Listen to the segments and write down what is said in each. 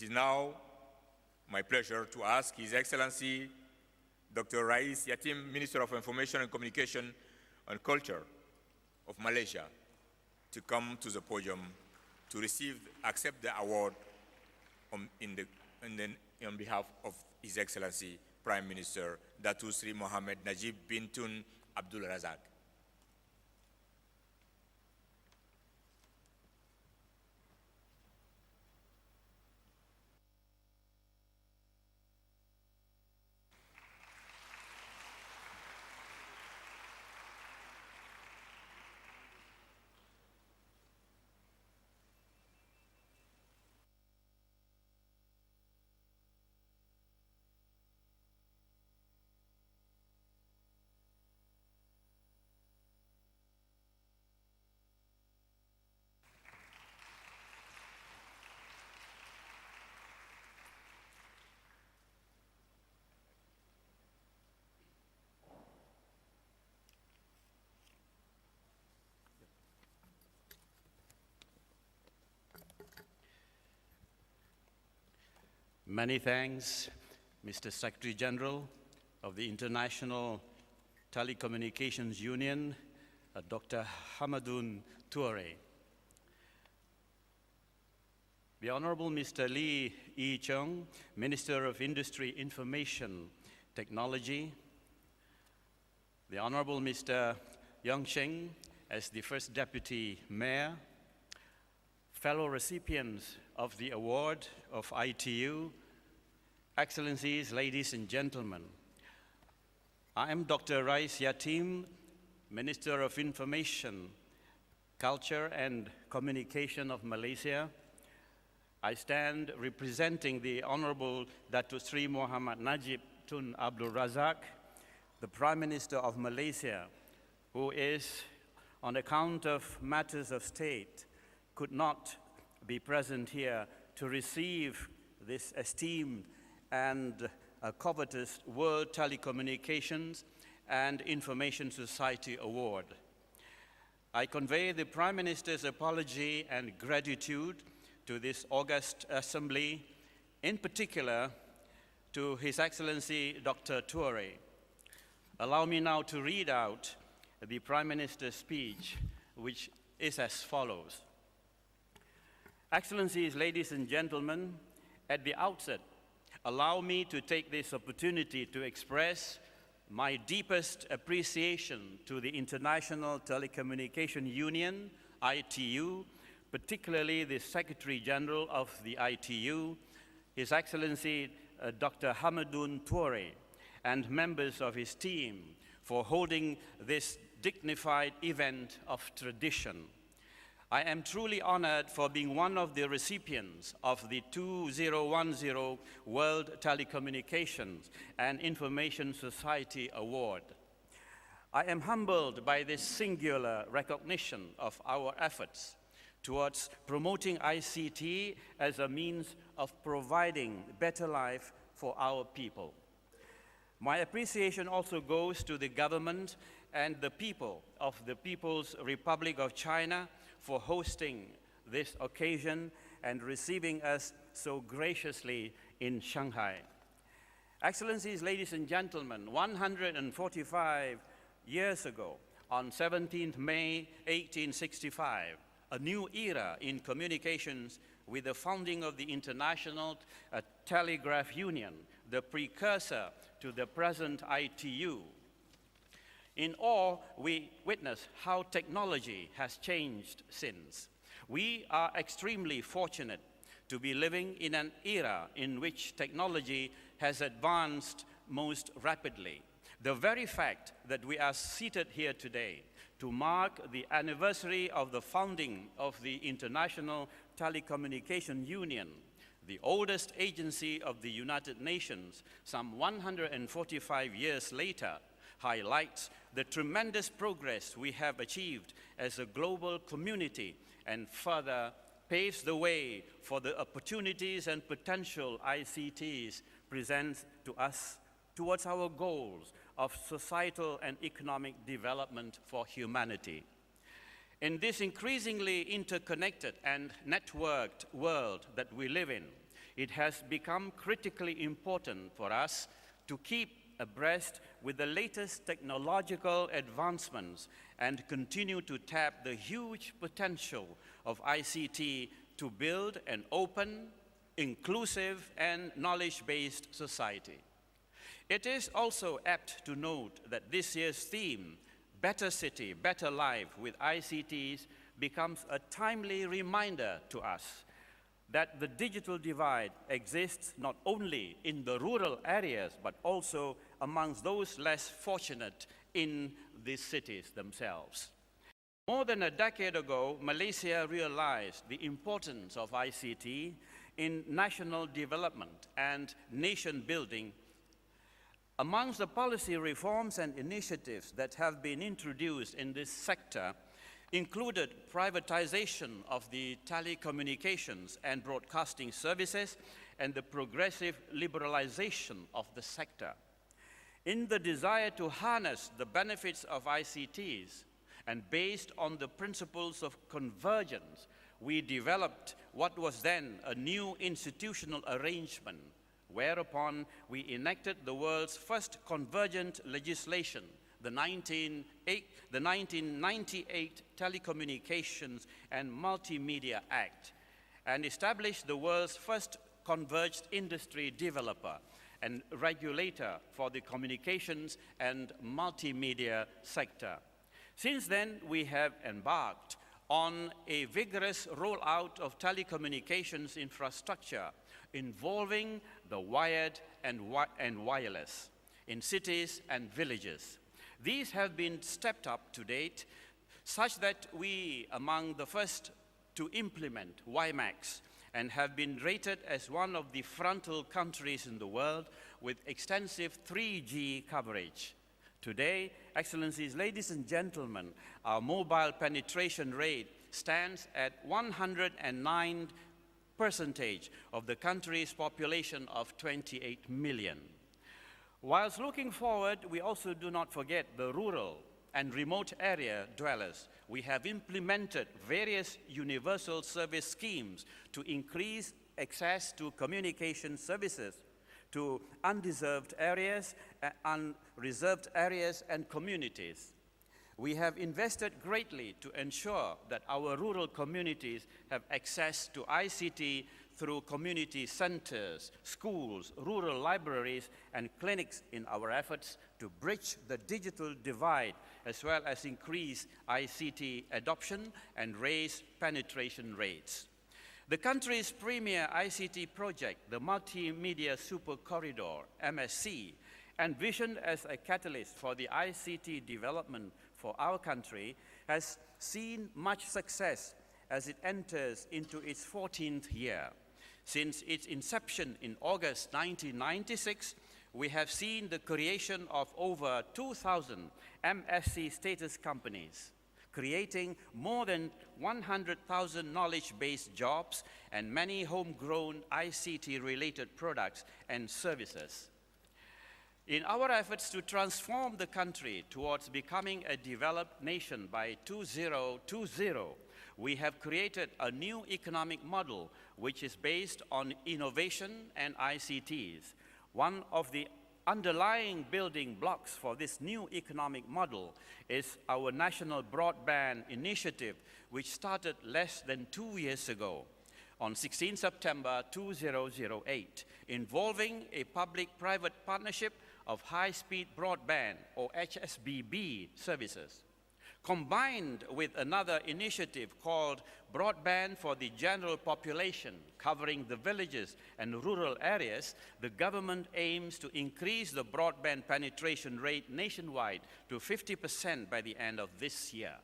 is now my pleasure to ask His Excellency Dr. Rais, Yatim, Minister of Information and Communication and Culture of Malaysia, to come to the podium to accept the award on behalf of His Excellency Prime Minister Dato Sri Mohd Najib bin Tun Abdul Razak. Many thanks, Mr. Secretary General of the International Telecommunications Union, Dr. Hamadun Toure. The Honorable Mr. Lee Yi Cheung, Minister of Industry, Information Technology. The Honorable Mr. Yang Sheng, as the First Deputy Mayor. Fellow recipients of the award of ITU, Excellencies, ladies and gentlemen, I am Dr. Rais Yatim, Minister of Information, Culture and Communication of Malaysia. I stand representing the Honorable Dato Sri Mohd Najib Tun Abdul Razak, the Prime Minister of Malaysia, who is, on account of matters of state, could not be present here to receive this esteemed and covetous World Telecommunications and Information Society Award. I convey the Prime Minister's apology and gratitude to this august assembly, in particular to His Excellency Dr. Toure. Allow me now to read out the Prime Minister's speech, which is as follows. Excellencies, ladies and gentlemen, at the outset, allow me to take this opportunity to express my deepest appreciation to the International Telecommunication Union, ITU, particularly the Secretary General of the ITU, His Excellency Dr. Hamadun Toure, and members of his team for holding this dignified event of tradition. I am truly honored for being one of the recipients of the 2010 World Telecommunications and Information Society Award. I am humbled by this singular recognition of our efforts towards promoting ICT as a means of providing better life for our people. My appreciation also goes to the government and the people of the People's Republic of China for hosting this occasion and receiving us so graciously in Shanghai. Excellencies, ladies and gentlemen, 145 years ago, on 17th May 1865, a new era in communications with the founding of the International Telegraph Union, the precursor to the present ITU. In awe, we witness how technology has changed since. We are extremely fortunate to be living in an era in which technology has advanced most rapidly. The very fact that we are seated here today to mark the anniversary of the founding of the International Telecommunication Union, the oldest agency of the United Nations, some 145 years later, highlights the tremendous progress we have achieved as a global community and further paves the way for the opportunities and potential ICTs present to us towards our goals of societal and economic development for humanity. In this increasingly interconnected and networked world that we live in, it has become critically important for us to keep abreast with the latest technological advancements and continue to tap the huge potential of ICT to build an open, inclusive, and knowledge-based society. It is also apt to note that this year's theme, Better City, Better Life with ICTs, becomes a timely reminder to us that the digital divide exists not only in the rural areas, but also amongst those less fortunate in the cities themselves. More than a decade ago, Malaysia realized the importance of ICT in national development and nation building. Amongst the policy reforms and initiatives that have been introduced in this sector included privatization of the telecommunications and broadcasting services and the progressive liberalization of the sector. In the desire to harness the benefits of ICTs and based on the principles of convergence, we developed what was then a new institutional arrangement, whereupon we enacted the world's first convergent legislation, the 1998 Telecommunications and Multimedia Act, and established the world's first converged industry developer and regulator for the communications and multimedia sector. Since then, we have embarked on a vigorous rollout of telecommunications infrastructure involving the wired and wireless in cities and villages. These have been stepped up to date such that we among the first to implement WiMAX and have been rated as one of the frontal countries in the world with extensive 3G coverage. Today, Excellencies, ladies and gentlemen, our mobile penetration rate stands at 109% of the country's population of 28 million. Whilst looking forward, we also do not forget the rural and remote area dwellers. We have implemented various universal service schemes to increase access to communication services to unreserved areas and communities. We have invested greatly to ensure that our rural communities have access to ICT through community centers, schools, rural libraries, and clinics in our efforts to bridge the digital divide, as well as increase ICT adoption and raise penetration rates. The country's premier ICT project, the Multimedia Super Corridor, MSC, envisioned as a catalyst for the ICT development for our country, has seen much success as it enters into its 14th year. Since its inception in August 1996, we have seen the creation of over 2,000 MSC status companies, creating more than 100,000 knowledge-based jobs and many homegrown ICT-related products and services. In our efforts to transform the country towards becoming a developed nation by 2020, we have created a new economic model which is based on innovation and ICTs. One of the underlying building blocks for this new economic model is our national broadband initiative, which started less than 2 years ago on 16 September 2008, involving a public-private partnership of high-speed broadband, or HSBB, services. Combined with another initiative called Broadband for the General Population, covering the villages and rural areas, the government aims to increase the broadband penetration rate nationwide to 50% by the end of this year.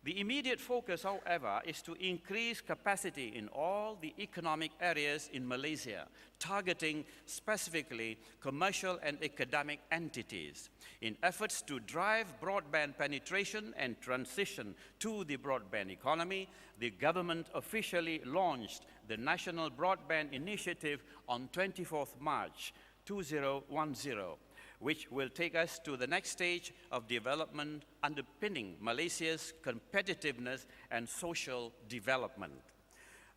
The immediate focus, however, is to increase capacity in all the economic areas in Malaysia, targeting specifically commercial and academic entities. In efforts to drive broadband penetration and transition to the broadband economy, the government officially launched the National Broadband Initiative on 24th March 2010. which will take us to the next stage of development underpinning Malaysia's competitiveness and social development.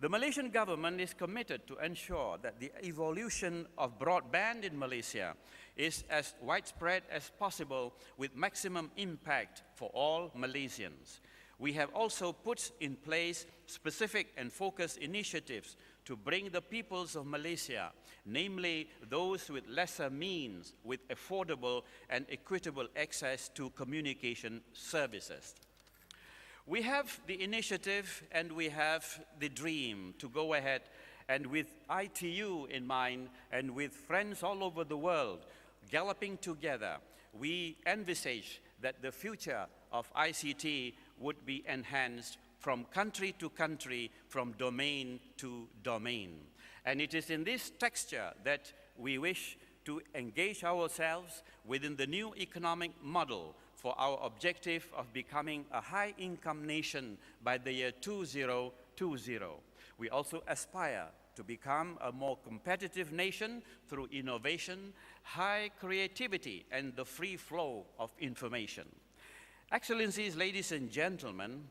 The Malaysian government is committed to ensure that the evolution of broadband in Malaysia is as widespread as possible with maximum impact for all Malaysians. We have also put in place specific and focused initiatives to bring the peoples of Malaysia, namely those with lesser means, with affordable and equitable access to communication services. We have the initiative and we have the dream to go ahead, and with ITU in mind and with friends all over the world galloping together, we envisage that the future of ICT would be enhanced from country to country, from domain to domain. And it is in this texture that we wish to engage ourselves within the new economic model for our objective of becoming a high-income nation by the year 2020. We also aspire to become a more competitive nation through innovation, high creativity, and the free flow of information. Excellencies, ladies and gentlemen,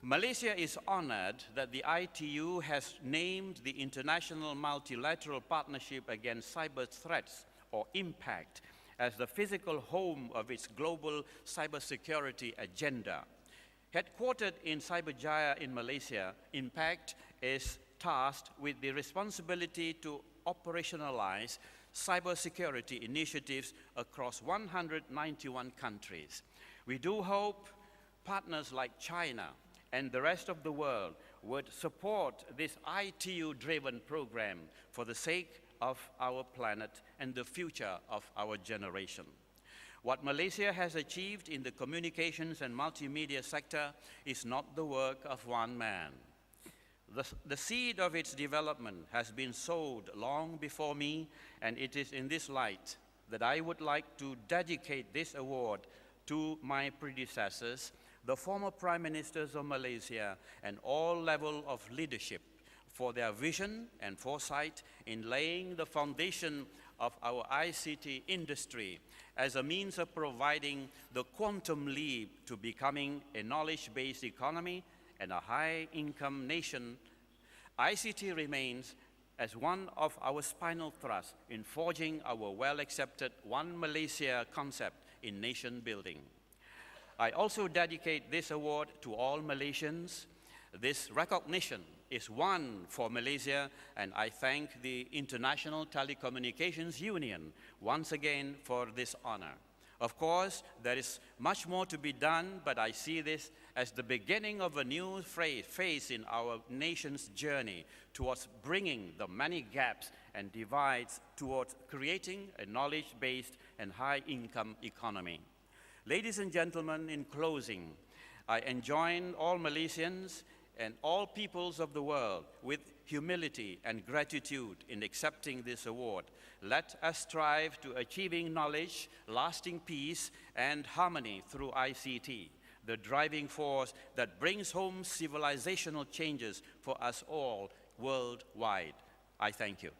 Malaysia is honored that the ITU has named the International Multilateral Partnership Against Cyber Threats, or IMPACT, as the physical home of its global cybersecurity agenda. Headquartered in Cyberjaya in Malaysia, IMPACT is tasked with the responsibility to operationalize cybersecurity initiatives across 191 countries. We do hope partners like China and the rest of the world would support this ITU-driven program for the sake of our planet and the future of our generation. What Malaysia has achieved in the communications and multimedia sector is not the work of one man. The seed of its development has been sowed long before me, and it is in this light that I would like to dedicate this award to my predecessors, the former Prime Ministers of Malaysia, and all levels of leadership for their vision and foresight in laying the foundation of our ICT industry as a means of providing the quantum leap to becoming a knowledge-based economy and a high-income nation. ICT remains as one of our spinal thrusts in forging our well-accepted One Malaysia concept in nation building. I also dedicate this award to all Malaysians. This recognition is one for Malaysia, and I thank the International Telecommunications Union once again for this honor. Of course, there is much more to be done, but I see this as the beginning of a new phase in our nation's journey towards bringing the many gaps and divides towards creating a knowledge-based and high-income economy. Ladies and gentlemen, in closing, I enjoin all Malaysians and all peoples of the world with humility and gratitude in accepting this award. Let us strive to achieving knowledge, lasting peace, and harmony through ICT, the driving force that brings home civilizational changes for us all worldwide. I thank you.